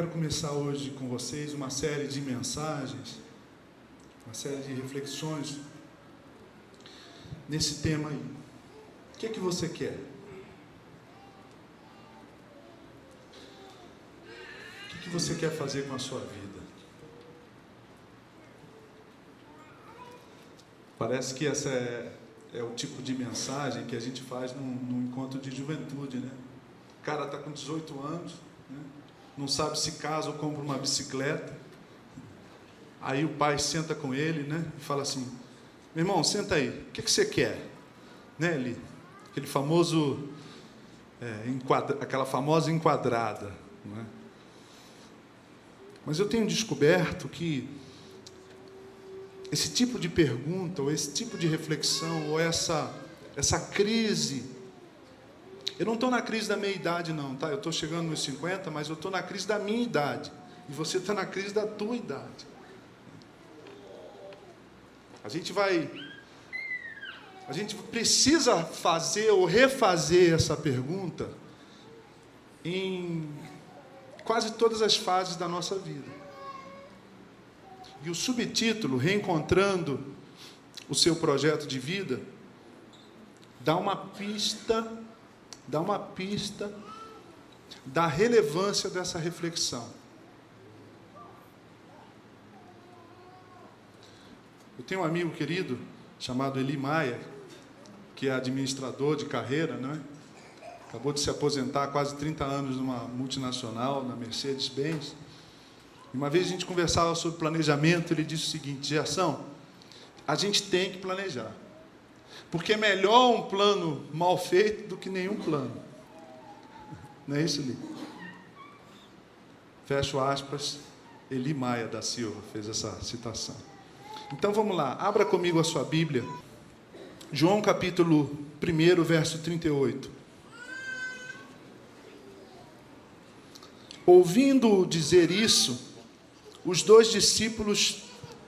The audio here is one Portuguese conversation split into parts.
quero começar hoje com vocês uma série de mensagens, uma série de reflexões nesse tema aí. O que é que você quer? O que você quer fazer com a sua vida? Parece que essa é o tipo de mensagem que a gente faz num encontro de juventude, né? O cara está com 18 anos, né? Não sabe se casa ou compra uma bicicleta. Aí o pai senta com ele, né? E fala assim: meu irmão, senta aí, o que você quer? Né, Eli? Aquele famoso, aquela famosa enquadrada, não é? Mas eu tenho descoberto que esse tipo de pergunta, ou esse tipo de reflexão, ou essa crise, eu não estou na crise da meia idade não, tá? Eu estou chegando nos 50, mas eu estou na crise da minha idade, e você está na crise da tua idade. A gente precisa fazer ou refazer essa pergunta em quase todas as fases da nossa vida. E o subtítulo, Reencontrando o Seu Projeto de Vida, dá uma pista da relevância dessa reflexão. Eu tenho um amigo querido chamado Eli Maia, que é administrador de carreira, né? Acabou de se aposentar há quase 30 anos numa multinacional, na Mercedes-Benz. E uma vez a gente conversava sobre planejamento, ele disse o seguinte: Gerson, a gente tem que planejar, porque é melhor um plano mal feito do que nenhum plano. Não é isso, Eli? Fecho aspas, Eli Maia da Silva fez essa citação. Então vamos lá, abra comigo a sua Bíblia, João capítulo 1, verso 38. Ouvindo dizer isso, os dois discípulos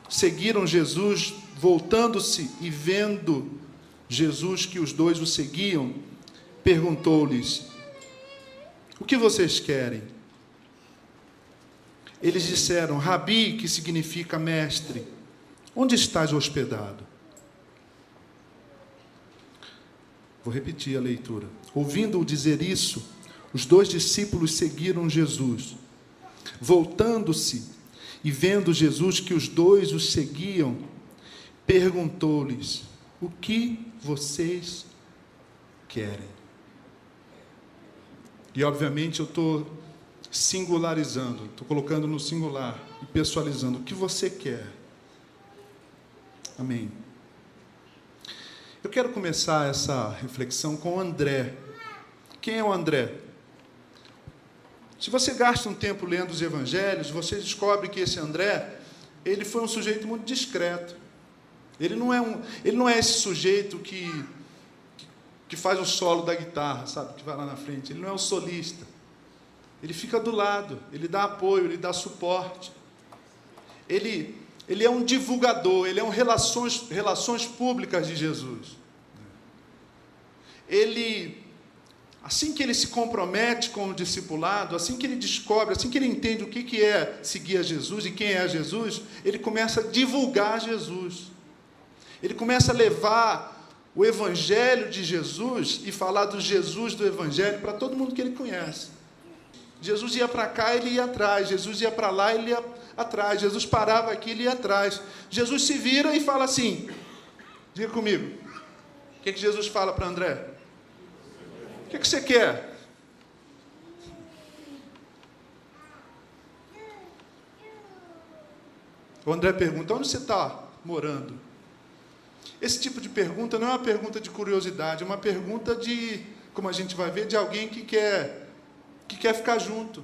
seguiram Jesus. Voltando-se e vendo Jesus que os dois o seguiam, perguntou-lhes: o que vocês querem? Eles disseram: Rabi, que significa mestre, onde estás hospedado? Vou repetir a leitura. Ouvindo-o dizer isso, os dois discípulos seguiram Jesus. Voltando-se e vendo Jesus que os dois os seguiam, perguntou-lhes: o que vocês querem? E obviamente eu estou singularizando, estou colocando no singular e pessoalizando. O que você quer? Amém. Eu quero começar essa reflexão com o André. Quem é o André? Se você gasta um tempo lendo os evangelhos, você descobre que esse André, ele foi um sujeito muito discreto. Ele não é esse sujeito que faz o solo da guitarra, sabe? Que vai lá na frente. Ele não é o solista. Ele fica do lado, ele dá apoio, ele dá suporte. Ele é um divulgador, ele é um relações públicas de Jesus. Assim que ele se compromete com o discipulado, assim que ele descobre, assim que ele entende o que é seguir a Jesus e quem é Jesus, ele começa a divulgar Jesus. Ele começa a levar o Evangelho de Jesus e falar do Jesus do Evangelho para todo mundo que ele conhece. Jesus ia para cá, ele ia atrás. Jesus ia para lá, ele ia atrás. Jesus parava aqui, ele ia atrás. Jesus se vira e fala assim, diga comigo, o que Jesus fala para André? O que você quer? O André pergunta: onde você está morando? Esse tipo de pergunta não é uma pergunta de curiosidade, é uma pergunta de, como a gente vai ver, de alguém que quer ficar junto.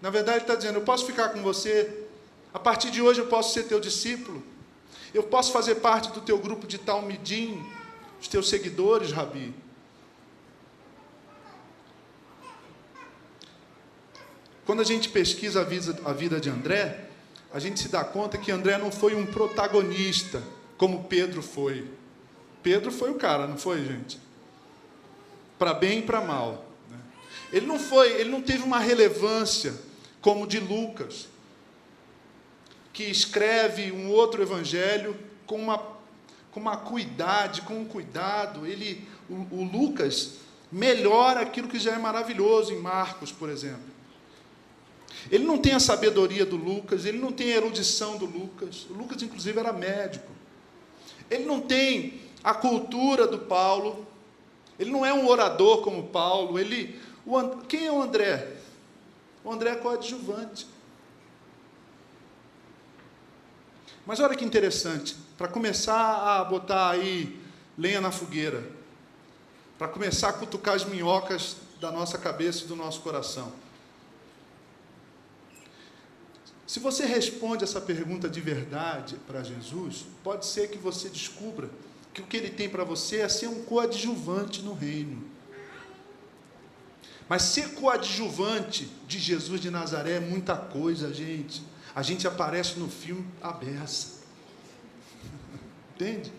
Na verdade, ele está dizendo: eu posso ficar com você, a partir de hoje eu posso ser teu discípulo, eu posso fazer parte do teu grupo de Talmidim, os teus seguidores, Rabi. Quando a gente pesquisa a vida de André, a gente se dá conta que André não foi um protagonista, como Pedro foi. Pedro foi o cara, não foi, gente? Para bem e para mal. Ele não teve uma relevância como de Lucas, que escreve um outro evangelho com uma acuidade, com um cuidado. O Lucas melhora aquilo que já é maravilhoso em Marcos, por exemplo. Ele não tem a sabedoria do Lucas, ele não tem a erudição do Lucas. O Lucas, inclusive, era médico. Ele não tem a cultura do Paulo. Ele não é um orador como Paulo. Quem é o André? O André é coadjuvante. Mas olha que interessante, para começar a botar aí lenha na fogueira, para começar a cutucar as minhocas da nossa cabeça e do nosso coração. Se você responde essa pergunta de verdade para Jesus, pode ser que você descubra que o que ele tem para você é ser um coadjuvante no reino. Mas ser coadjuvante de Jesus de Nazaré é muita coisa, gente. A gente aparece no filme à beça. Entende?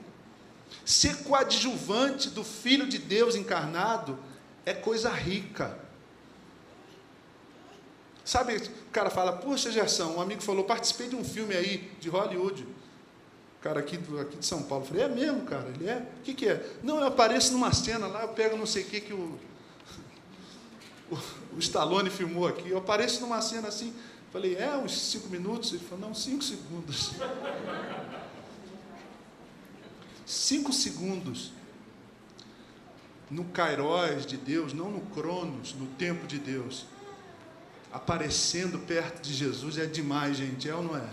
Ser coadjuvante do Filho de Deus encarnado é coisa rica. Sabe, o cara fala, poxa, Gerson, um amigo falou, participei de um filme aí, de Hollywood. O cara aqui de São Paulo. Eu falei, é mesmo, cara? Ele é? O que é? Não, eu apareço numa cena lá, eu pego não sei o que o Stallone filmou aqui, eu apareço numa cena assim. Falei, uns 5 minutos? Ele falou, não, 5 segundos. 5 segundos. No Kairos de Deus, não no Cronos, no tempo de Deus. Aparecendo perto de Jesus é demais, gente, é ou não é?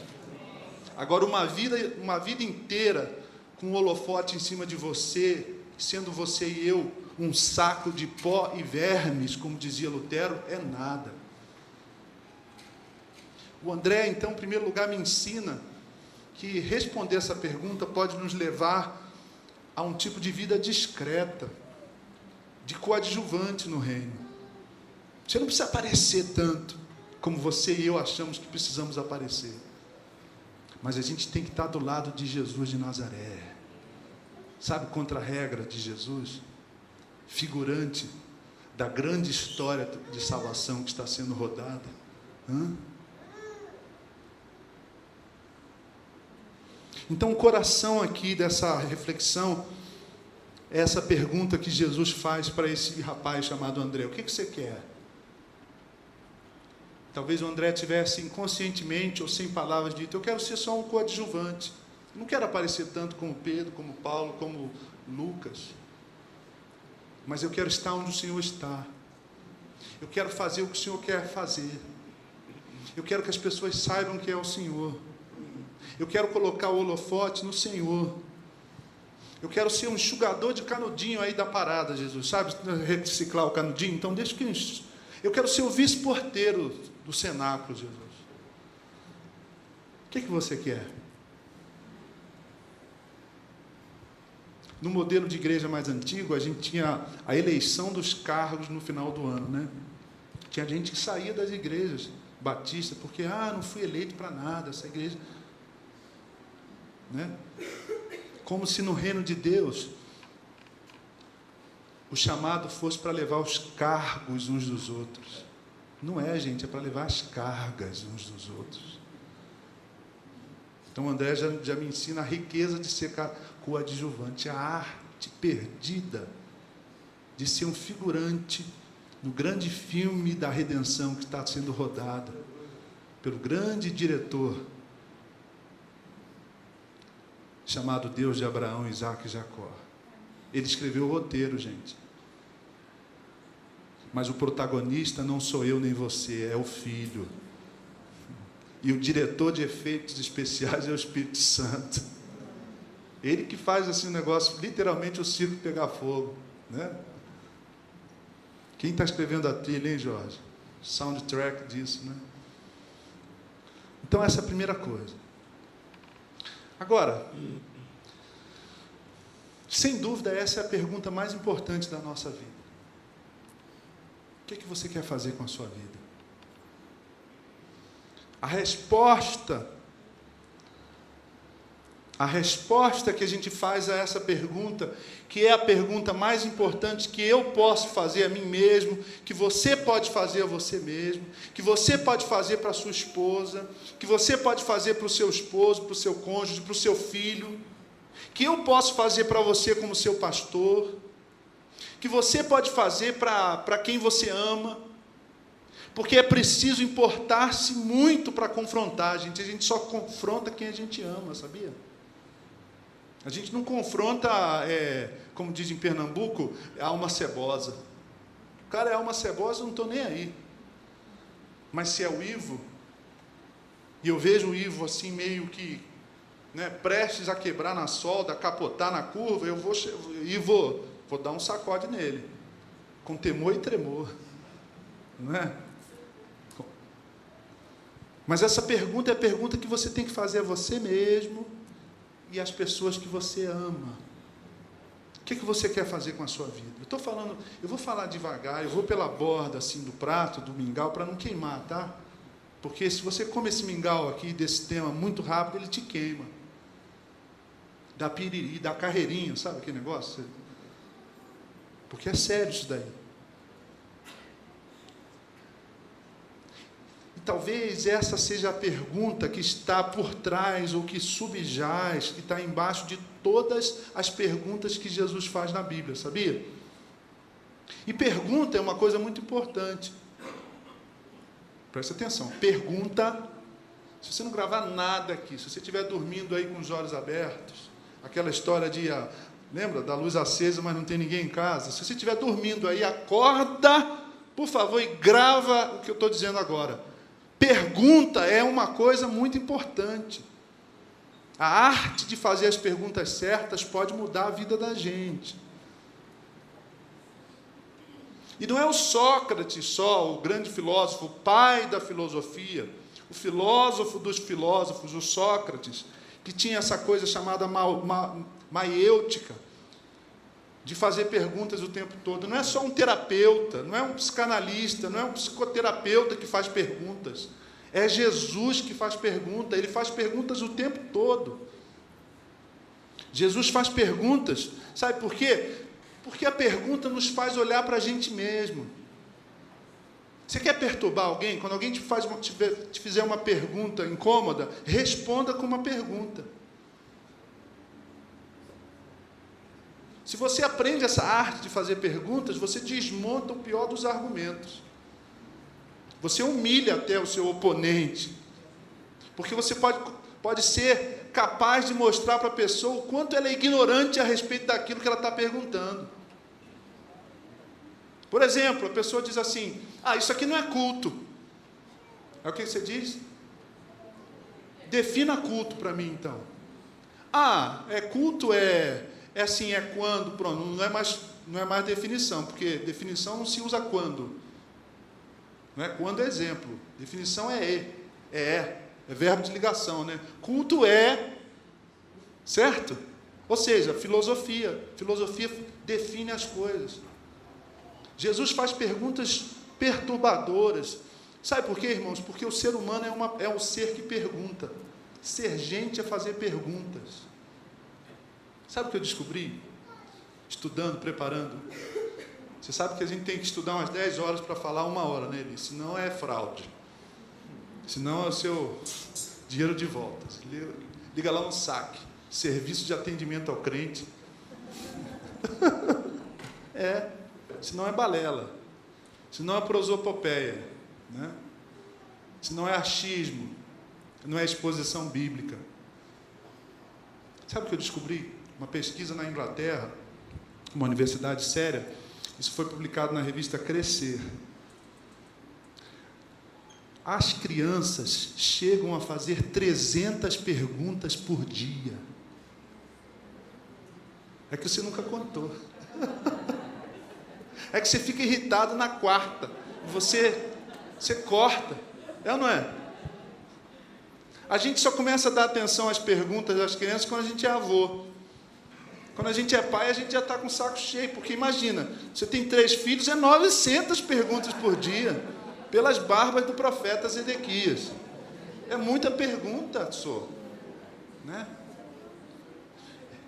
Agora, uma vida inteira com um holofote em cima de você, sendo você e eu um saco de pó e vermes, como dizia Lutero, é nada. O André, então, em primeiro lugar, me ensina que responder essa pergunta pode nos levar a um tipo de vida discreta, de coadjuvante no reino. Você não precisa aparecer tanto como você e eu achamos que precisamos aparecer. Mas a gente tem que estar do lado de Jesus de Nazaré. Sabe, contra a regra de Jesus? Figurante da grande história de salvação que está sendo rodada. Então, o coração aqui dessa reflexão é essa pergunta que Jesus faz para esse rapaz chamado André. O que você quer? Talvez o André tivesse inconscientemente ou sem palavras dito, eu quero ser só um coadjuvante. Eu não quero aparecer tanto como Pedro, como Paulo, como Lucas. Mas eu quero estar onde o Senhor está. Eu quero fazer o que o Senhor quer fazer. Eu quero que as pessoas saibam que é o Senhor. Eu quero colocar o holofote no Senhor. Eu quero ser um enxugador de canudinho aí da parada, Jesus. Sabe, reciclar o canudinho? Então deixa que... Eu quero ser o vice-porteiro do cenáculo, Jesus. O que você quer? No modelo de igreja mais antigo, a gente tinha a eleição dos cargos no final do ano, né? Tinha gente que saía das igrejas batistas, porque, não fui eleito para nada, essa igreja... Né? Como se no reino de Deus o chamado fosse para levar os cargos uns dos outros. Não é, gente, é para levar as cargas uns dos outros. Então o André já me ensina a riqueza de ser coadjuvante, a arte perdida de ser um figurante no grande filme da redenção que está sendo rodada pelo grande diretor chamado Deus de Abraão, Isaac e Jacó. Ele escreveu o roteiro, gente. Mas o protagonista não sou eu nem você, é o Filho. E o diretor de efeitos especiais é o Espírito Santo. Ele que faz assim o negócio, literalmente o circo pegar fogo, né? Quem está escrevendo a trilha, hein, Jorge? Soundtrack disso, né? Então essa é a primeira coisa. Agora, sem dúvida, essa é a pergunta mais importante da nossa vida. O que você quer fazer com a sua vida? A resposta A resposta que a gente faz a essa pergunta, que é a pergunta mais importante que eu posso fazer a mim mesmo, que você pode fazer a você mesmo, que você pode fazer para a sua esposa, que você pode fazer para o seu esposo, para o seu cônjuge, para o seu filho, que eu posso fazer para você como seu pastor, que você pode fazer para quem você ama, porque é preciso importar-se muito para confrontar, a gente só confronta quem a gente ama, sabia? A gente não confronta, como diz em Pernambuco, a alma cebosa. O cara é alma cebosa, eu não estou nem aí. Mas se é o Ivo, e eu vejo o Ivo assim meio que, né, prestes a quebrar na solda, a capotar na curva, eu vou dar um sacode nele, com temor e tremor. Não é? Mas essa pergunta é a pergunta que você tem que fazer a você mesmo e às pessoas que você ama. O que você quer fazer com a sua vida? Eu vou falar devagar, eu vou pela borda assim do prato, do mingau, para não queimar, tá? Porque se você come esse mingau aqui, desse tema, muito rápido, ele te queima. Dá piriri, dá carreirinha, sabe aquele negócio? Porque é sério isso daí. Talvez essa seja a pergunta que está por trás, ou que subjaz, que está embaixo de todas as perguntas que Jesus faz na Bíblia, sabia? E pergunta é uma coisa muito importante. Presta atenção, pergunta, se você não gravar nada aqui, se você estiver dormindo aí com os olhos abertos, aquela história de, lembra, da luz acesa, mas não tem ninguém em casa, se você estiver dormindo aí, acorda, por favor, e grava o que eu estou dizendo agora. Pergunta é uma coisa muito importante. A arte de fazer as perguntas certas pode mudar a vida da gente. E não é o Sócrates só, o grande filósofo, o pai da filosofia, o filósofo dos filósofos, o Sócrates, que tinha essa coisa chamada maiêutica, de fazer perguntas o tempo todo. Não é só um terapeuta, não é um psicanalista, não é um psicoterapeuta que faz perguntas. É Jesus que faz perguntas, ele faz perguntas o tempo todo. Jesus faz perguntas, sabe por quê? Porque a pergunta nos faz olhar para a gente mesmo. Você quer perturbar alguém? Quando alguém te fizer uma pergunta incômoda, responda com uma pergunta. Se você aprende essa arte de fazer perguntas, você desmonta o pior dos argumentos. Você humilha até o seu oponente. Porque você pode ser capaz de mostrar para a pessoa o quanto ela é ignorante a respeito daquilo que ela está perguntando. Por exemplo, a pessoa diz assim, isso aqui não é culto. É o que você diz? Defina culto para mim, então. Culto é assim, é quando, pronto, não é mais definição, porque definição não se usa quando. Não é quando é exemplo. Definição é verbo de ligação, né? Culto é, certo? Ou seja, filosofia. Filosofia define as coisas. Jesus faz perguntas perturbadoras. Sabe por quê, irmãos? Porque o ser humano é um ser que pergunta. Ser gente é fazer perguntas. Sabe o que eu descobri? Estudando, preparando. Você sabe que a gente tem que estudar umas 10 horas para falar 1 hora, né, Eli? Senão é fraude. Senão é o seu dinheiro de volta. Liga lá no saque. Serviço de atendimento ao crente. Senão é balela. Senão é prosopopeia. Né? Senão é achismo. Não é exposição bíblica. Sabe o que eu descobri? Uma pesquisa na Inglaterra, uma universidade séria, isso foi publicado na revista Crescer. As crianças chegam a fazer 300 perguntas por dia. É que você nunca contou. É que você fica irritado na quarta. Você corta. É ou não é? A gente só começa a dar atenção às perguntas das crianças quando a gente é avô. Quando a gente é pai, a gente já está com o saco cheio, porque imagina, você tem 3 filhos, 900 perguntas por dia, pelas barbas do profeta Zedequias. É muita pergunta, né?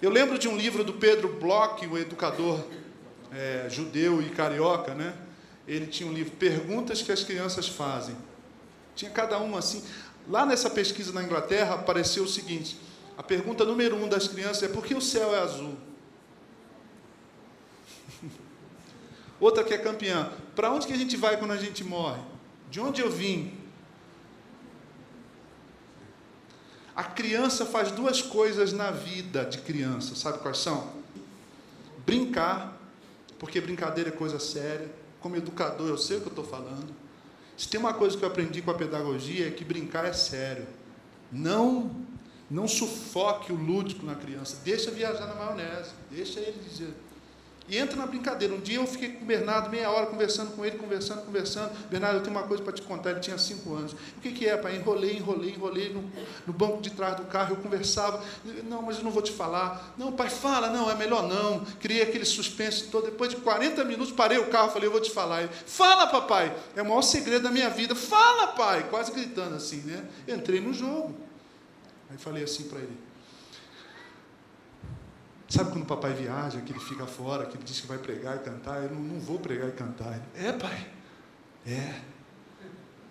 Eu lembro de um livro do Pedro Bloch, o educador judeu e carioca, né? Ele tinha um livro, Perguntas que as Crianças Fazem. Tinha cada uma assim. Lá nessa pesquisa na Inglaterra, apareceu o seguinte: a pergunta número 1 das crianças é: por que o céu é azul? Outra que é campeã: para onde que a gente vai quando a gente morre? De onde eu vim? A criança faz 2 coisas na vida de criança, sabe quais são? Brincar, porque brincadeira é coisa séria. Como educador, eu sei o que eu estou falando. Se tem uma coisa que eu aprendi com a pedagogia, é que brincar é sério. Não sufoque o lúdico na criança. Deixa viajar na maionese. Deixa ele dizer. E entra na brincadeira. Um dia eu fiquei com o Bernardo, meia hora, conversando com ele, conversando. Bernardo, eu tenho uma coisa para te contar. Ele tinha 5 anos. O que é, pai? Enrolei no banco de trás do carro. Eu conversava. Não, mas eu não vou te falar. Não, pai, fala. Não, é melhor não. Criei aquele suspense todo. Depois de 40 minutos, parei o carro, falei: eu vou te falar. Ele: fala, papai. É o maior segredo da minha vida. Fala, pai. Quase gritando assim, né? Entrei no jogo. Aí falei assim para ele: sabe quando o papai viaja, que ele fica fora, que ele diz que vai pregar e cantar? Eu não vou pregar e cantar. Ele: é, pai? É.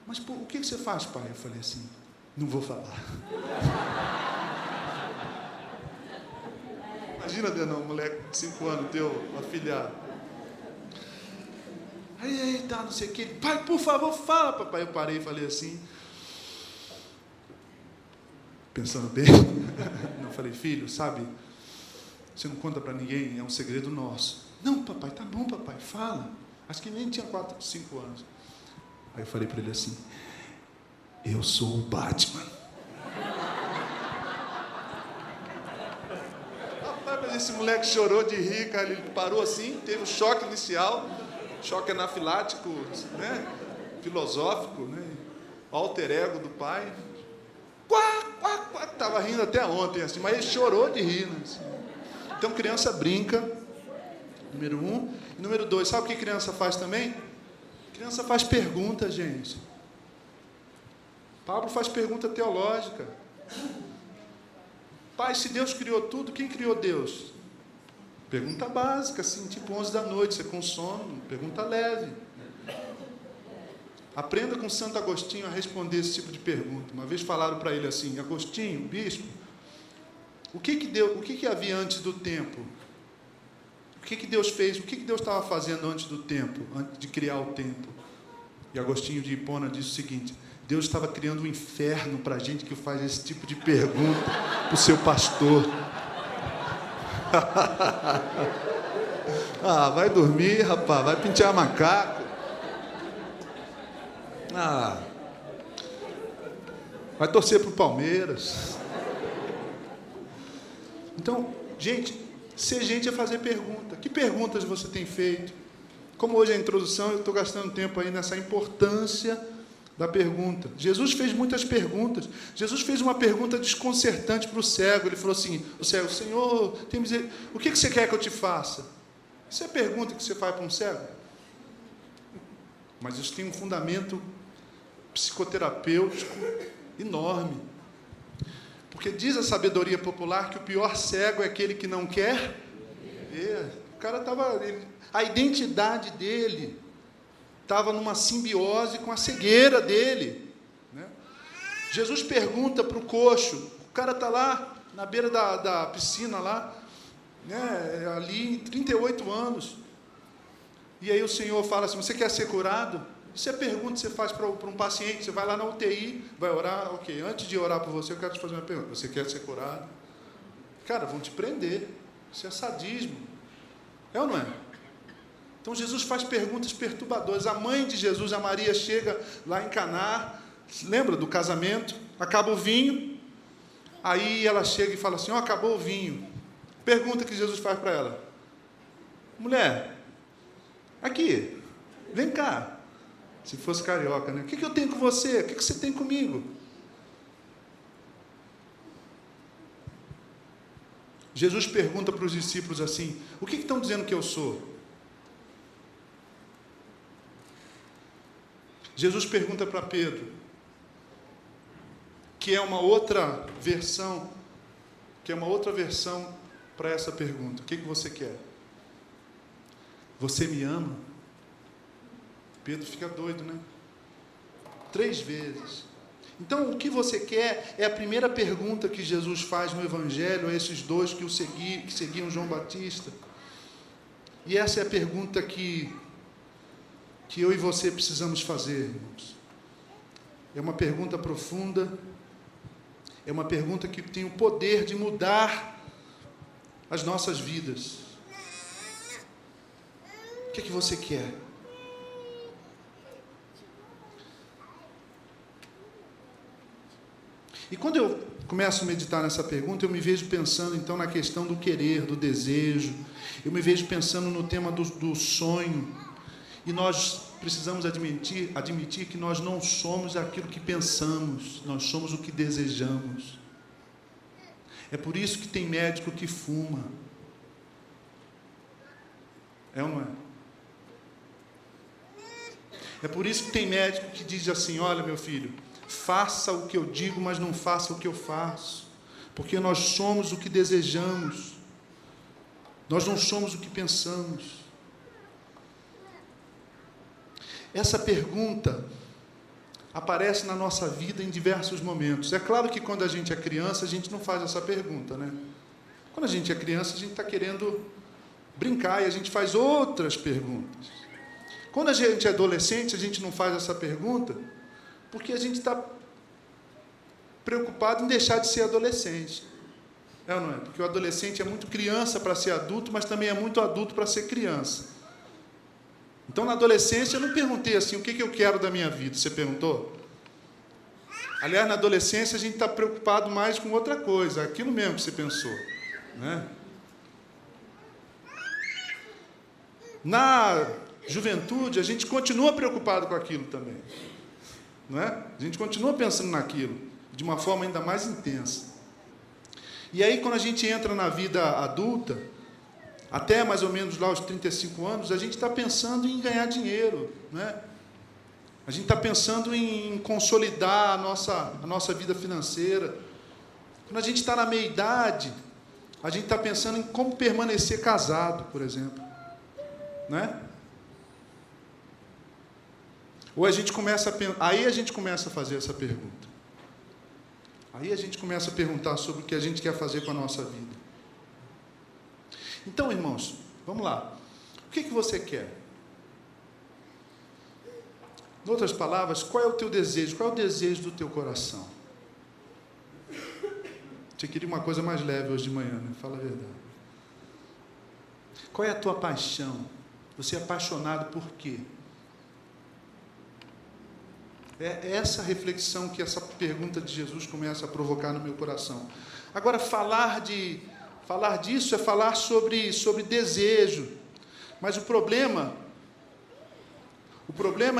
Mas pô, o que você faz, pai? Eu falei assim: não vou falar. Imagina, Denão, um moleque de 5 anos, teu afilhado. Aí, tá, não sei o que. Pai, por favor, fala, papai. Eu parei e falei assim, pensando bem. Não, falei: filho, sabe, você não conta para ninguém, é um segredo nosso. Não, papai, tá bom, papai, fala. Acho que nem tinha 4, 5 anos. Aí eu falei para ele assim: eu sou o Batman. Rapaz, mas esse moleque chorou de rir, cara. Ele parou assim, teve um choque inicial, choque anafilático, né? Filosófico, né? Alter ego do pai. Estava rindo até ontem, assim, mas ele chorou de rir, né, assim. Então, criança brinca, número 1. E número 2, sabe o que criança faz também? Criança faz pergunta, gente. Pablo faz pergunta teológica. Pai, se Deus criou tudo, quem criou Deus? Pergunta básica, assim, tipo 11 da noite, você com sono, pergunta leve. Aprenda com Santo Agostinho a responder esse tipo de pergunta. Uma vez falaram para ele assim: Agostinho, bispo, o que havia antes do tempo? O que Deus fez? O que Deus estava fazendo antes do tempo, antes de criar o tempo? E Agostinho de Hipona disse o seguinte: Deus estava criando um inferno para a gente que faz esse tipo de pergunta para o seu pastor. Ah, vai dormir, rapaz, vai pentear macaco. Ah, vai torcer para o Palmeiras. Então, gente, ser gente é fazer pergunta. Que perguntas você tem feito? Como hoje é a introdução, eu estou gastando tempo aí nessa importância da pergunta. Jesus fez muitas perguntas. Jesus fez uma pergunta desconcertante para o cego. Ele falou assim: o cego, Senhor, o que você quer que eu te faça? Isso é a pergunta que você faz para um cego? Mas isso tem um fundamento psicoterapêutico enorme. Porque diz a sabedoria popular que o pior cego é aquele que não quer ver. O cara estava... A identidade dele estava numa simbiose com a cegueira dele, né? Jesus pergunta para o coxo, o cara está lá na beira da piscina, lá, né, ali, 38 anos. E aí o Senhor fala assim: você quer ser curado? Isso é pergunta que você faz para um paciente. Você vai lá na UTI, vai orar, ok. Antes de orar por você, eu quero te fazer uma pergunta: você quer ser curado? Cara, vão te prender. Isso é sadismo. É ou não é? Então Jesus faz perguntas perturbadoras. A mãe de Jesus, a Maria, chega lá em Caná, lembra do casamento? Acaba o vinho. Aí ela chega e fala assim: acabou o vinho. Pergunta que Jesus faz para ela: mulher, aqui, vem cá. Se fosse carioca, né? O que eu tenho com você? O que você tem comigo? Jesus pergunta para os discípulos assim: o que estão dizendo que eu sou? Jesus pergunta para Pedro, que é uma outra versão para essa pergunta. O que você quer? Você me ama? Pedro fica doido, né? 3 vezes. Então, o que você quer é a primeira pergunta que Jesus faz no Evangelho a esses 2 que seguiam João Batista. E essa é a pergunta que eu e você precisamos fazer, irmãos. É uma pergunta profunda, é uma pergunta que tem o poder de mudar as nossas vidas. O que você quer? E quando eu começo a meditar nessa pergunta, eu me vejo pensando então na questão do querer, do desejo, eu me vejo pensando no tema do sonho, e nós precisamos admitir que nós não somos aquilo que pensamos, nós somos o que desejamos. É por isso que tem médico que fuma. É ou não é? É por isso que tem médico que diz assim: olha, meu filho, faça o que eu digo, mas não faça o que eu faço, porque nós somos o que desejamos, nós não somos o que pensamos. Essa pergunta aparece na nossa vida em diversos momentos. É claro que quando a gente é criança, a gente não faz essa pergunta, né? Quando a gente é criança, a gente está querendo brincar e a gente faz outras perguntas. Quando a gente é adolescente, a gente não faz essa pergunta porque a gente está preocupado em deixar de ser adolescente. É ou não é? Porque o adolescente é muito criança para ser adulto, mas também é muito adulto para ser criança. Então, na adolescência, eu não perguntei assim: o que eu quero da minha vida? Você perguntou? Aliás, na adolescência, a gente está preocupado mais com outra coisa, aquilo mesmo que você pensou, né? Na juventude, a gente continua preocupado com aquilo também, não é? A gente continua pensando naquilo, de uma forma ainda mais intensa. E aí, quando a gente entra na vida adulta, até mais ou menos lá aos 35 anos, a gente está pensando em ganhar dinheiro, né? A gente está pensando em consolidar a nossa vida financeira. Quando a gente está na meia-idade, a gente está pensando em como permanecer casado, por exemplo, né? Ou a gente começa aí a gente começa a fazer essa pergunta. Aí a gente começa a perguntar sobre o que a gente quer fazer com a nossa vida. Então, irmãos, vamos lá. O que você quer? Em outras palavras, qual é o teu desejo? Qual é o desejo do teu coração? Você queria uma coisa mais leve hoje de manhã, né? Fala a verdade. Qual é a tua paixão? Você é apaixonado por quê? É essa reflexão que essa pergunta de Jesus começa a provocar no meu coração. Agora, falar disso é falar sobre desejo. Mas o problema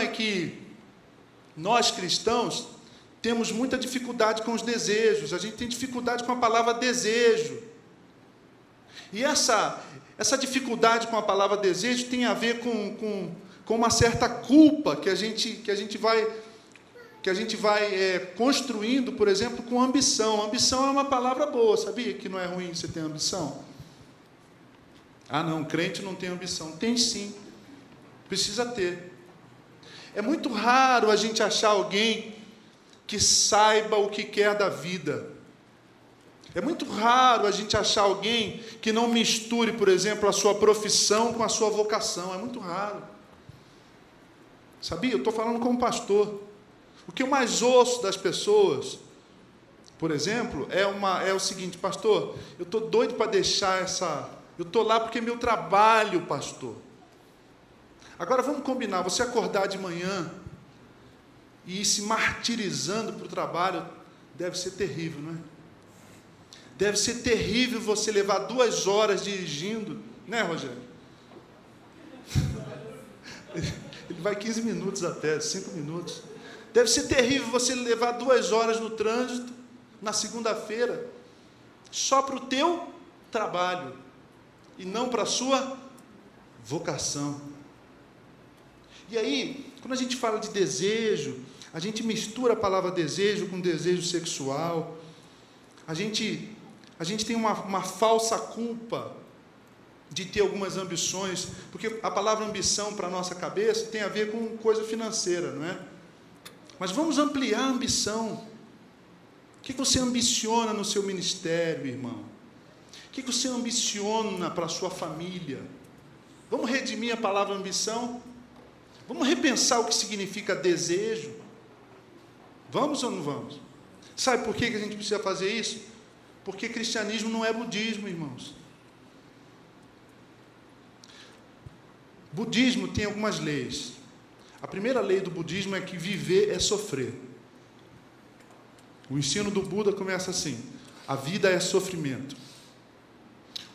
é que nós cristãos temos muita dificuldade com os desejos. A gente tem dificuldade com a palavra desejo. E essa dificuldade com a palavra desejo tem a ver com uma certa culpa que a gente vai construindo, por exemplo, com ambição. Ambição é uma palavra boa, sabia que não é ruim você ter ambição? Ah, não, crente não tem ambição. Tem sim, precisa ter. É muito raro a gente achar alguém que saiba o que quer da vida. É muito raro a gente achar alguém que não misture, por exemplo, a sua profissão com a sua vocação. É muito raro. Sabia? Eu estou falando como pastor. O que eu mais ouço das pessoas, por exemplo, é o seguinte: pastor, eu estou doido para deixar eu estou lá porque é meu trabalho, pastor. Agora vamos combinar, você acordar de manhã e ir se martirizando para o trabalho, deve ser terrível, não é? Deve ser terrível você levar 2 horas dirigindo, né, Rogério? Ele vai 15 minutos até, 5 minutos. Deve ser terrível você levar 2 horas no trânsito, na segunda-feira, só para o teu trabalho, e não para a sua vocação. E aí, quando a gente fala de desejo, a gente mistura a palavra desejo com desejo sexual, a gente A gente tem uma falsa culpa de ter algumas ambições, porque a palavra ambição para a nossa cabeça tem a ver com coisa financeira, não é? Mas vamos ampliar a ambição. O que você ambiciona no seu ministério, irmão? O que você ambiciona para a sua família? Vamos redimir a palavra ambição? Vamos repensar o que significa desejo? Vamos ou não vamos? Sabe por que a gente precisa fazer isso? Porque cristianismo não é budismo, irmãos. Budismo tem algumas leis. A primeira lei do budismo é que viver é sofrer. O ensino do Buda começa assim: a vida é sofrimento.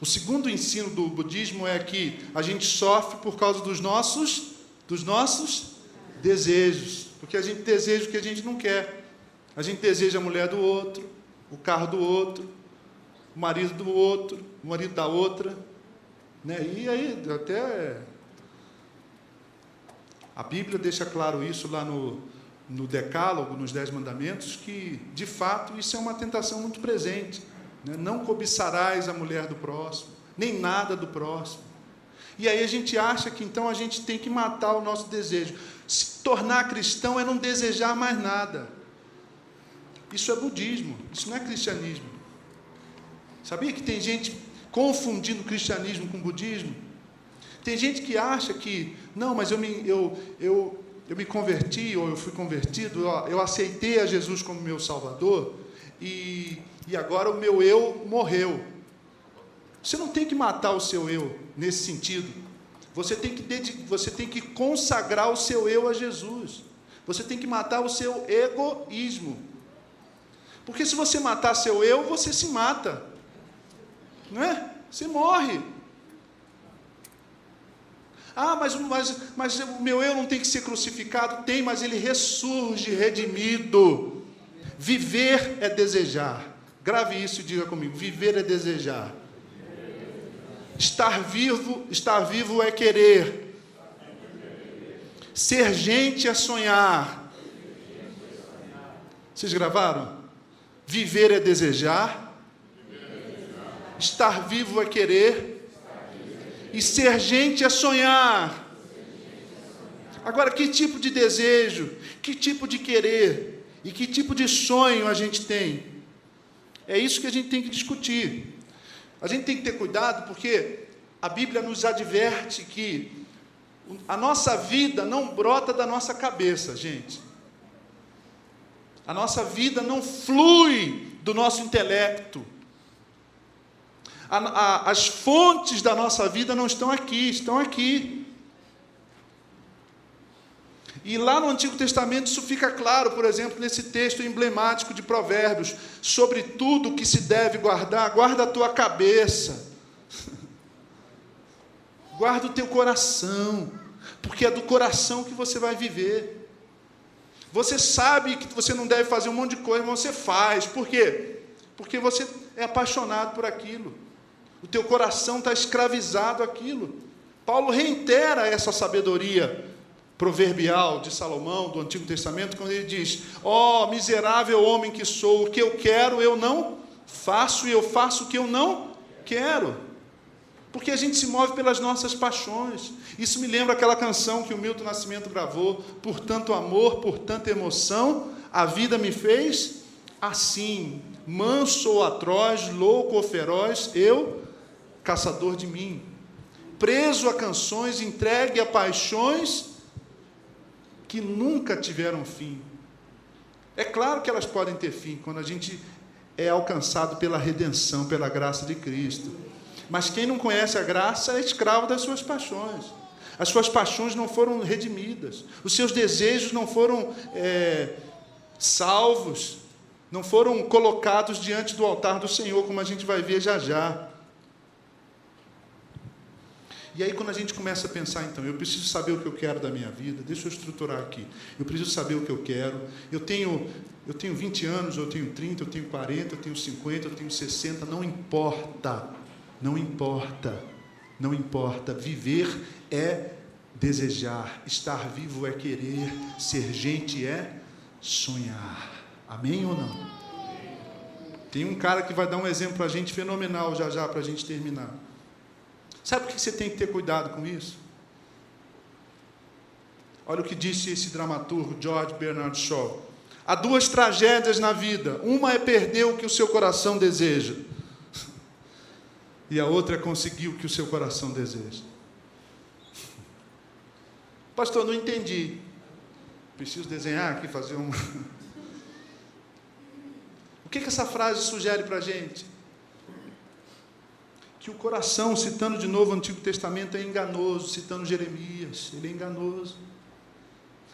O segundo ensino do budismo é que a gente sofre por causa dos nossos desejos, porque a gente deseja o que a gente não quer. A gente deseja a mulher do outro, o carro do outro, o marido do outro, o marido da outra, né? E aí até a Bíblia deixa claro isso lá no Decálogo, nos 10 Mandamentos, que de fato isso é uma tentação muito presente, né? Não cobiçarás a mulher do próximo, nem nada do próximo. E aí a gente acha que então a gente tem que matar o nosso desejo. Se tornar cristão é não desejar mais nada. Isso é budismo, isso não é cristianismo. Sabia que tem gente confundindo cristianismo com budismo? Tem gente que acha que, não, mas eu me converti, ou eu fui convertido, eu aceitei a Jesus como meu Salvador, e agora o meu eu morreu. Você não tem que matar o seu eu nesse sentido. Você tem que consagrar o seu eu a Jesus. Você tem que matar o seu egoísmo. Porque se você matar seu eu, você se mata. Não é? Você morre. Ah, mas o meu eu não tem que ser crucificado? Tem, mas ele ressurge redimido. Viver é desejar. Grave isso e diga comigo: viver é desejar. Estar vivo é querer. Ser gente é sonhar. Vocês gravaram? Viver é desejar. Estar vivo é querer. E ser gente é sonhar. Agora, que tipo de desejo, que tipo de querer e que tipo de sonho a gente tem? É isso que a gente tem que discutir. A gente tem que ter cuidado, porque a Bíblia nos adverte que a nossa vida não brota da nossa cabeça, gente. A nossa vida não flui do nosso intelecto. As fontes da nossa vida não estão aqui, estão aqui. E lá no Antigo Testamento isso fica claro, por exemplo, nesse texto emblemático de Provérbios: sobre tudo que se deve guardar, guarda a tua cabeça, guarda o teu coração, porque é do coração que você vai viver. Você sabe que você não deve fazer um monte de coisa, mas você faz. Por quê? Porque você é apaixonado por aquilo. O teu coração está escravizado àquilo. Paulo reitera essa sabedoria proverbial de Salomão, do Antigo Testamento, quando ele diz: ó miserável homem que sou, o que eu quero eu não faço, e eu faço o que eu não quero. Porque a gente se move pelas nossas paixões. Isso me lembra aquela canção que o Milton Nascimento gravou: por tanto amor, por tanta emoção, a vida me fez assim, manso ou atroz, louco ou feroz, eu, caçador de mim, preso a canções, entregue a paixões que nunca tiveram fim. É claro que elas podem ter fim quando a gente é alcançado pela redenção, pela graça de Cristo. Mas quem não conhece a graça é escravo das suas paixões. As suas paixões não foram redimidas. Os seus desejos não foram salvos. Não foram colocados diante do altar do Senhor, como a gente vai ver já já. E aí, quando a gente começa a pensar, então, eu preciso saber o que eu quero da minha vida, deixa eu estruturar aqui. Eu preciso saber o que eu quero. Eu tenho 20 anos, eu tenho 30, eu tenho 40, eu tenho 50, eu tenho 60, não importa. Não importa. Não importa. Viver é desejar. Estar vivo é querer. Ser gente é sonhar. Amém ou não? Tem um cara que vai dar um exemplo para a gente fenomenal já para a gente terminar. Sabe por que você tem que ter cuidado com isso? Olha o que disse esse dramaturgo George Bernard Shaw. Há duas tragédias na vida. Uma é perder o que o seu coração deseja. E a outra é conseguir o que o seu coração deseja. Pastor, não entendi. Preciso desenhar aqui, fazer uma... O que essa frase sugere para a gente? Que o coração, citando de novo o Antigo Testamento, é enganoso. Citando Jeremias, ele é enganoso.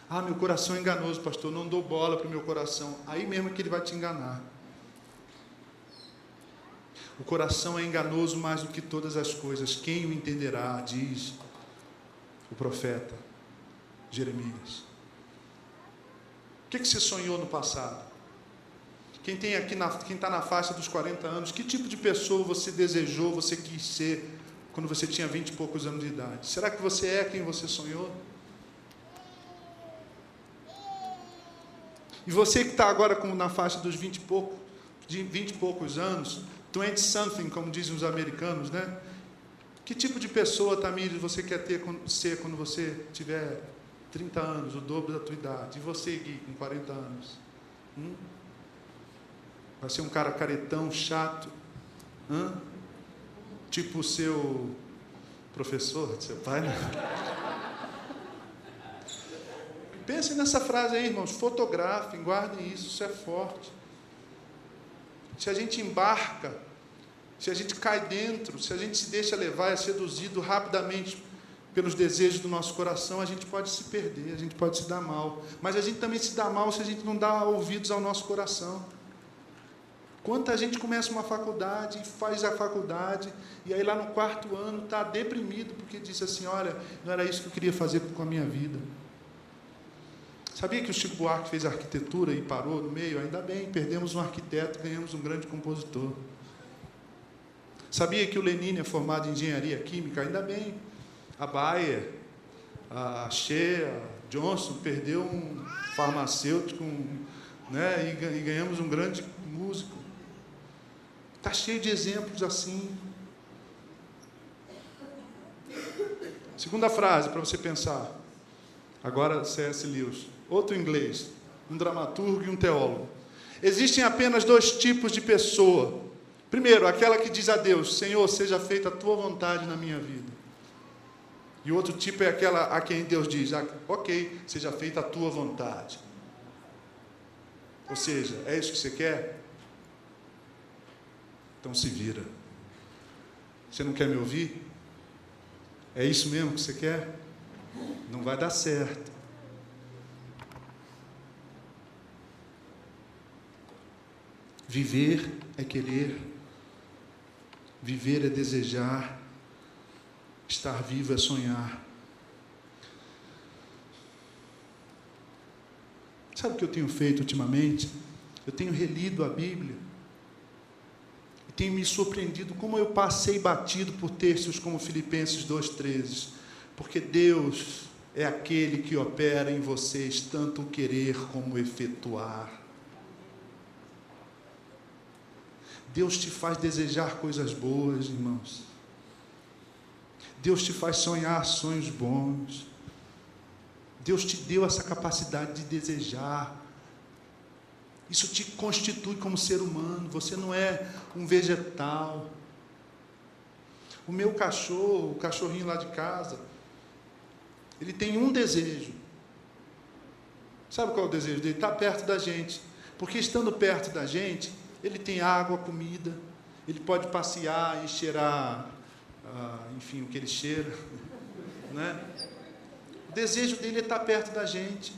Ah, meu coração é enganoso, pastor, não dou bola para o meu coração. Aí mesmo é que ele vai te enganar. O coração é enganoso mais do que todas as coisas. Quem o entenderá, diz o profeta Jeremias. O que você sonhou no passado? Quem está na faixa dos 40 anos, que tipo de pessoa você desejou, você quis ser, quando você tinha 20 e poucos anos de idade? Será que você é quem você sonhou? E você que está agora na faixa dos 20 e poucos anos, 20 something, como dizem os americanos, né? Que tipo de pessoa, Tamires, você quer ser quando você tiver 30 anos, o dobro da tua idade? E você, Gui, com 40 anos? Vai ser um cara caretão, chato? Tipo o seu professor, seu pai, né? Pensem nessa frase aí, irmãos, fotografem, guardem isso é forte. Se a gente embarca, se a gente cai dentro, se a gente se deixa levar, é seduzido rapidamente pelos desejos do nosso coração, a gente pode se perder, a gente pode se dar mal. Mas a gente também se dá mal se a gente não dá ouvidos ao nosso coração. Quanta gente começa uma faculdade, faz a faculdade, e aí lá no 4º ano está deprimido, porque disse assim, olha, não era isso que eu queria fazer com a minha vida. Sabia que o Chico Buarque fez arquitetura e parou no meio? Ainda bem, perdemos um arquiteto, ganhamos um grande compositor. Sabia que o Lenin é formado em engenharia química? Ainda bem. A Bayer, a Shea, Johnson perdeu um farmacêutico, né? E ganhamos um grande músico. Está cheio de exemplos assim. Segunda frase para você pensar. Agora C.S. Lewis. Outro inglês, um dramaturgo e um teólogo. Existem apenas 2 tipos de pessoa. Primeiro, aquela que diz a Deus, Senhor, seja feita a tua vontade na minha vida. E outro tipo é aquela a quem Deus diz, ok, seja feita a tua vontade. Ou seja, é isso que você quer? Então se vira. Você não quer me ouvir? É isso mesmo que você quer? Não vai dar certo. Viver é querer, viver é desejar, estar vivo é sonhar. Sabe o que eu tenho feito ultimamente? Eu tenho relido a Bíblia e tenho me surpreendido como eu passei batido por textos como Filipenses 2,13. Porque Deus é aquele que opera em vocês tanto o querer como o efetuar. Deus te faz desejar coisas boas, irmãos. Deus te faz sonhar sonhos bons. Deus te deu essa capacidade de desejar. Isso te constitui como ser humano. Você não é um vegetal. O meu cachorro, o cachorrinho lá de casa, ele tem um desejo. Sabe qual é o desejo dele? Estar perto da gente. Porque estando perto da gente, ele tem água, comida, ele pode passear e cheirar, enfim, o que ele cheira, né? O desejo dele é estar perto da gente.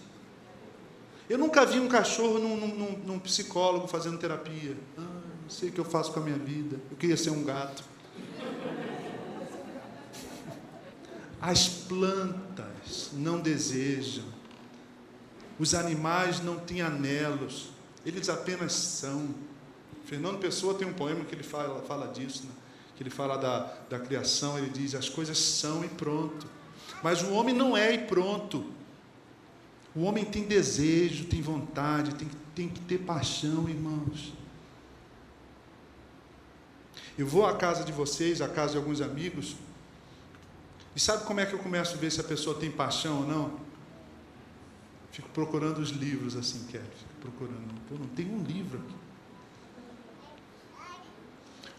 Eu nunca vi um cachorro num psicólogo fazendo terapia. Não sei o que eu faço com a minha vida, eu queria ser um gato. As plantas não desejam, os animais não têm anelos, eles apenas são. Fernando Pessoa tem um poema que ele fala disso, né? Que ele fala da criação, ele diz, as coisas são e pronto. Mas o homem não é e pronto. O homem tem desejo, tem vontade, tem que ter paixão, irmãos. Eu vou à casa de vocês, à casa de alguns amigos, e sabe como é que eu começo a ver se a pessoa tem paixão ou não? Fico procurando os livros assim, fico procurando. Pô, não tem um livro aqui.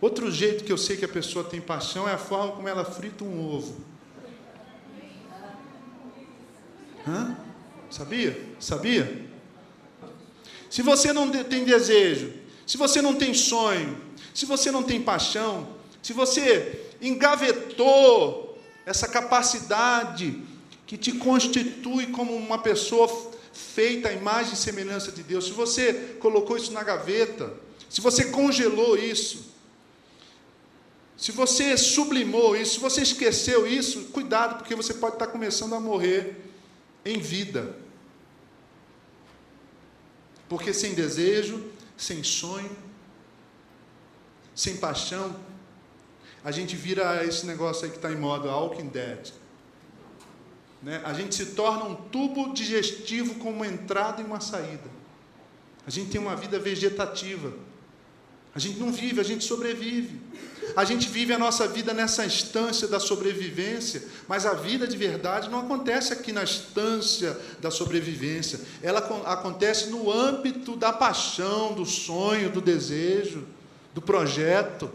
Outro jeito que eu sei que a pessoa tem paixão é a forma como ela frita um ovo. Hã? Sabia? Se você não tem desejo, se você não tem sonho, se você não tem paixão, se você engavetou essa capacidade que te constitui como uma pessoa feita à imagem e semelhança de Deus, se você colocou isso na gaveta, se você congelou isso, se você sublimou isso, se você esqueceu isso, cuidado, porque você pode estar começando a morrer em vida. Porque sem desejo, sem sonho, sem paixão, a gente vira esse negócio aí que está em moda, Walking Dead. Né? A gente se torna um tubo digestivo com uma entrada e uma saída. A gente tem uma vida vegetativa. A gente não vive, a gente sobrevive. A gente vive a nossa vida nessa instância da sobrevivência, mas a vida de verdade não acontece aqui na instância da sobrevivência. Ela acontece no âmbito da paixão, do sonho, do desejo, do projeto.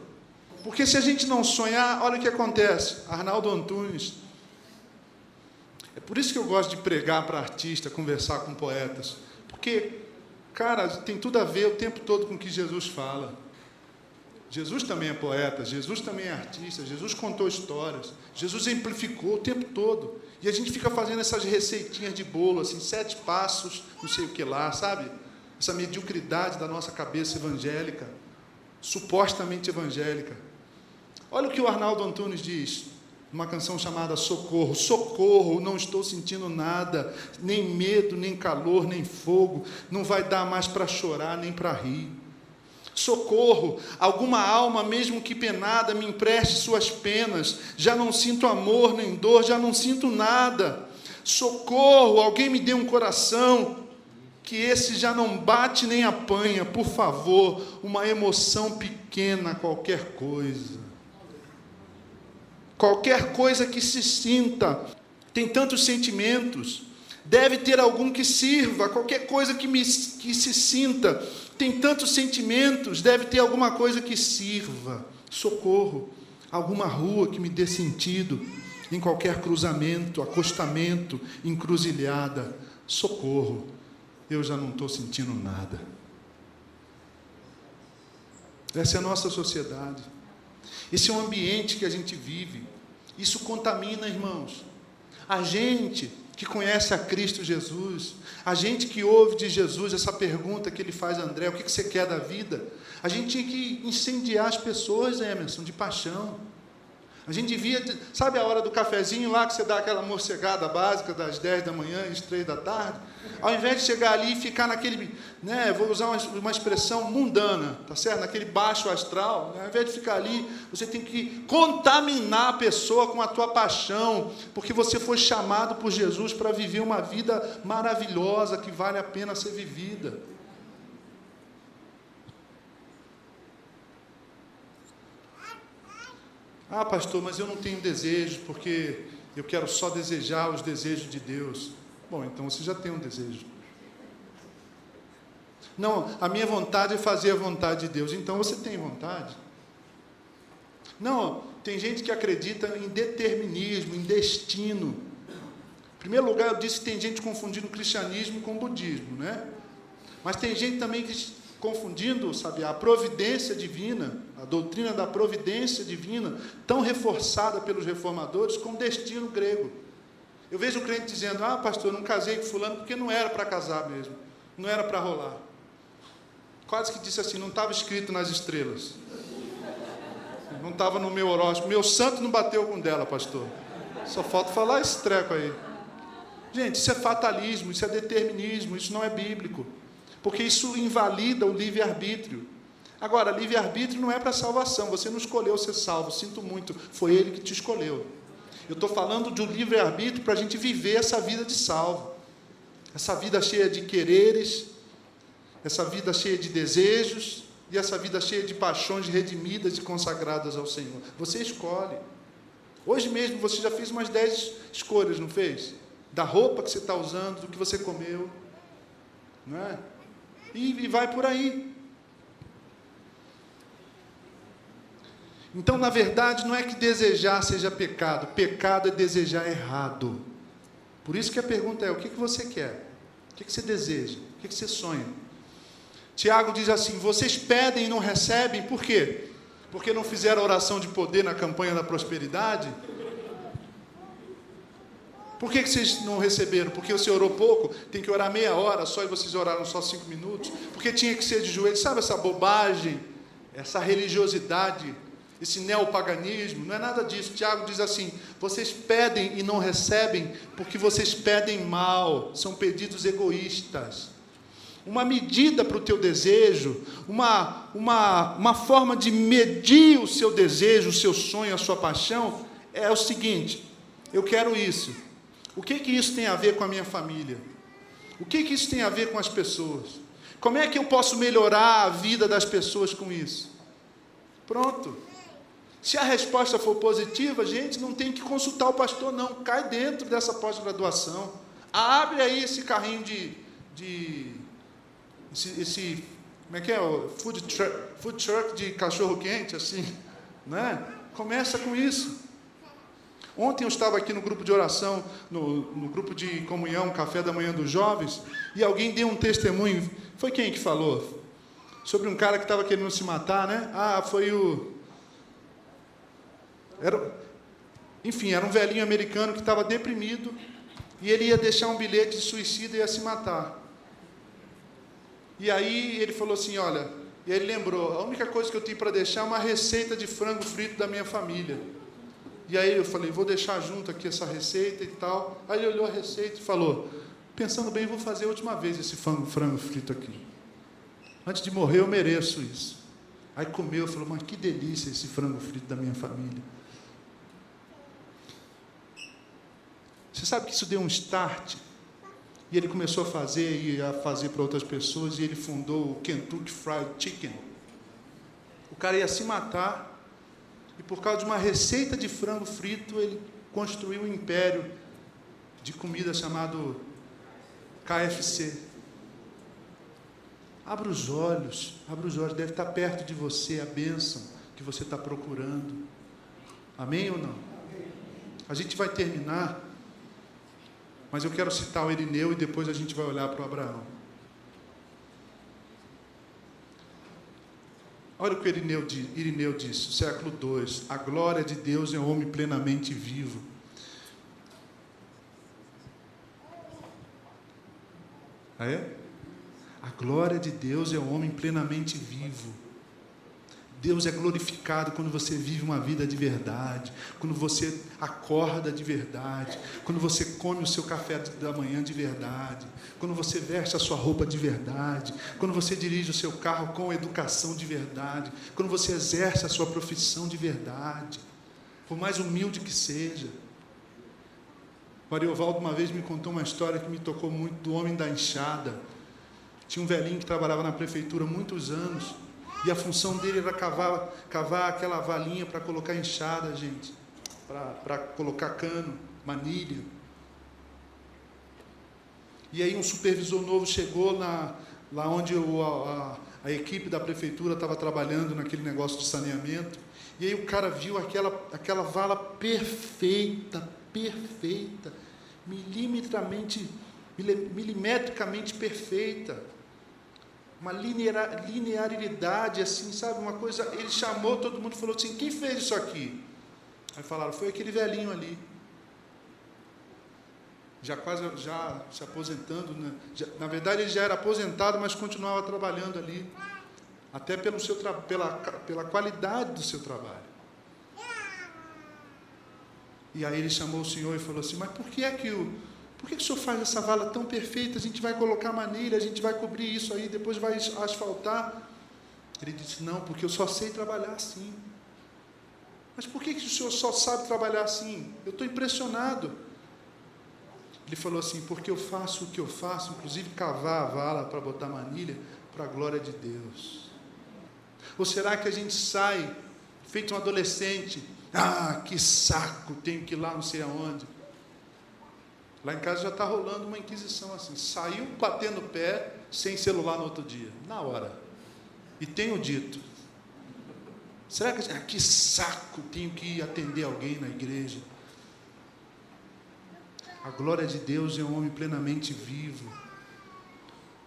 Porque se a gente não sonhar, olha o que acontece. Arnaldo Antunes. É por isso que eu gosto de pregar para artista, conversar com poetas. Porque, cara, tem tudo a ver o tempo todo com o que Jesus fala. Jesus também é poeta, Jesus também é artista, Jesus contou histórias, Jesus exemplificou o tempo todo. E a gente fica fazendo essas receitinhas de bolo, assim, 7 passos, não sei o que lá, sabe? Essa mediocridade da nossa cabeça evangélica, supostamente evangélica. Olha o que o Arnaldo Antunes diz, numa canção chamada Socorro. Socorro, não estou sentindo nada, nem medo, nem calor, nem fogo, não vai dar mais para chorar, nem para rir. Socorro, alguma alma, mesmo que penada, me empreste suas penas, já não sinto amor nem dor, já não sinto nada. Socorro, alguém me dê um coração, que esse já não bate nem apanha, por favor, uma emoção pequena, qualquer coisa que se sinta, tem tantos sentimentos, deve ter algum que sirva, qualquer coisa que se sinta, tem tantos sentimentos, deve ter alguma coisa que sirva. Socorro, alguma rua que me dê sentido, em qualquer cruzamento, acostamento, encruzilhada. Socorro, eu já não estou sentindo nada. Essa é a nossa sociedade. Esse é o ambiente que a gente vive. Isso contamina, irmãos. A gente que conhece a Cristo Jesus, a gente que ouve de Jesus essa pergunta que ele faz a André, o que você quer da vida? A gente tinha que incendiar as pessoas, Emerson, de paixão. A gente devia, sabe a hora do cafezinho lá, que você dá aquela morcegada básica das 10 da manhã às 3 da tarde? Ao invés de chegar ali e ficar naquele, vou usar uma expressão mundana, tá certo? Naquele baixo astral, ao invés de ficar ali, você tem que contaminar a pessoa com a tua paixão, porque você foi chamado por Jesus para viver uma vida maravilhosa, que vale a pena ser vivida. Ah, pastor, mas eu não tenho desejo, porque eu quero só desejar os desejos de Deus. Bom, então você já tem um desejo. Não, a minha vontade é fazer a vontade de Deus. Então você tem vontade. Não, tem gente que acredita em determinismo, em destino. Em primeiro lugar, eu disse que tem gente confundindo o cristianismo com o budismo, né? Mas tem gente também que confundindo, sabe, a providência divina, a doutrina da providência divina, tão reforçada pelos reformadores, com o destino grego. Eu vejo o crente dizendo, pastor, eu não casei com fulano porque não era para casar mesmo, não era para rolar. Quase que disse assim, não estava escrito nas estrelas, não estava no meu horóscopo, meu santo não bateu com dela, pastor. Só falta falar esse treco aí. Gente, isso é fatalismo, isso é determinismo, isso não é bíblico. Porque isso invalida o livre-arbítrio. Agora, livre-arbítrio não é para salvação, você não escolheu ser salvo, sinto muito, foi ele que te escolheu. Eu estou falando de um livre-arbítrio para a gente viver essa vida de salvo, essa vida cheia de quereres, essa vida cheia de desejos, e essa vida cheia de paixões redimidas e consagradas ao Senhor? Você escolhe. Hoje mesmo você já fez umas 10 escolhas, não fez? Da roupa que você está usando, do que você comeu, não é? E vai por aí. Então, na verdade, não é que desejar seja pecado. Pecado é desejar errado. Por isso que a pergunta é, o que você quer? O que você deseja? O que você sonha? Tiago diz assim, vocês pedem e não recebem, por quê? Porque não fizeram oração de poder na campanha da prosperidade? Por que vocês não receberam? Porque você orou pouco, tem que orar meia hora só e vocês oraram só 5 minutos? Porque tinha que ser de joelhos, sabe essa bobagem, essa religiosidade, esse neopaganismo? Não é nada disso. Tiago diz assim, vocês pedem e não recebem porque vocês pedem mal, são pedidos egoístas. Uma medida para o teu desejo, uma forma de medir o seu desejo, o seu sonho, a sua paixão, é o seguinte, eu quero isso. O que isso tem a ver com a minha família? O que isso tem a ver com as pessoas? Como é que eu posso melhorar a vida das pessoas com isso? Pronto. Se a resposta for positiva, gente, não tem que consultar o pastor, não. Cai dentro dessa pós-graduação. Abre aí esse carrinho como é que é? O food truck de cachorro-quente, assim, né? Começa com isso. Ontem eu estava aqui no grupo de oração, no grupo de comunhão, café da manhã dos jovens, e alguém deu um testemunho. Foi quem que falou? Sobre um cara que estava querendo se matar, né? Foi era um velhinho americano que estava deprimido, e ele ia deixar um bilhete de suicídio e ia se matar. E aí ele falou assim, olha, e ele lembrou, a única coisa que eu tenho para deixar é uma receita de frango frito da minha família. E aí eu falei, vou deixar junto aqui essa receita e tal. Aí ele olhou a receita e falou, pensando bem, vou fazer a última vez esse frango frito aqui. Antes de morrer eu mereço isso. Aí comeu, falou, mas que delícia esse frango frito da minha família. Você sabe que isso deu um start? E ele começou a fazer para outras pessoas, e ele fundou o Kentucky Fried Chicken. O cara ia se matar, e por causa de uma receita de frango frito, ele construiu um império de comida chamado KFC. Abra os olhos, deve estar perto de você a bênção que você está procurando. Amém ou não? A gente vai terminar, mas eu quero citar o Irineu e depois a gente vai olhar para o Abraão. Olha o que Irineu disse, século II. A glória de Deus é o homem plenamente vivo. A glória de Deus é o homem plenamente vivo. Deus é glorificado quando você vive uma vida de verdade, quando você acorda de verdade, quando você come o seu café da manhã de verdade, quando você veste a sua roupa de verdade, quando você dirige o seu carro com educação de verdade, quando você exerce a sua profissão de verdade, por mais humilde que seja. O Ariovaldo uma vez me contou uma história que me tocou muito, do homem da enxada. Tinha um velhinho que trabalhava na prefeitura há muitos anos, e a função dele era cavar aquela valinha para colocar enxada, gente, para colocar cano, manilha. E aí um supervisor novo chegou lá onde a equipe da prefeitura estava trabalhando naquele negócio de saneamento, e aí o cara viu aquela vala perfeita, milimetricamente perfeita, uma linearidade, assim, sabe, uma coisa. Ele chamou todo mundo e falou assim, quem fez isso aqui? Aí falaram, foi aquele velhinho ali, já se aposentando, né? Na verdade ele já era aposentado, mas continuava trabalhando ali, até pela qualidade do seu trabalho. E aí ele chamou o senhor e falou assim, mas por que o senhor faz essa vala tão perfeita? A gente vai colocar manilha, a gente vai cobrir isso aí, depois vai asfaltar. Ele disse, não, porque eu só sei trabalhar assim. Mas por que o senhor só sabe trabalhar assim? Eu estou impressionado. Ele falou assim, porque eu faço o que eu faço, inclusive cavar a vala para botar manilha, para a glória de Deus. Ou será que a gente sai, feito um adolescente, ah, que saco, tenho que ir lá não sei aonde. Lá em casa já está rolando uma inquisição assim, saiu batendo o pé, sem celular no outro dia, na hora. E tenho dito, será que, que saco, tenho que ir atender alguém na igreja. A glória de Deus é um homem plenamente vivo,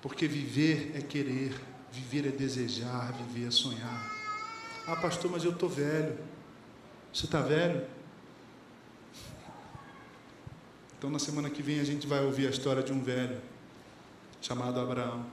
porque viver é querer, viver é desejar, viver é sonhar. Ah, pastor, mas eu estou velho. Você está velho? Então, na semana que vem, a gente vai ouvir a história de um velho chamado Abraão.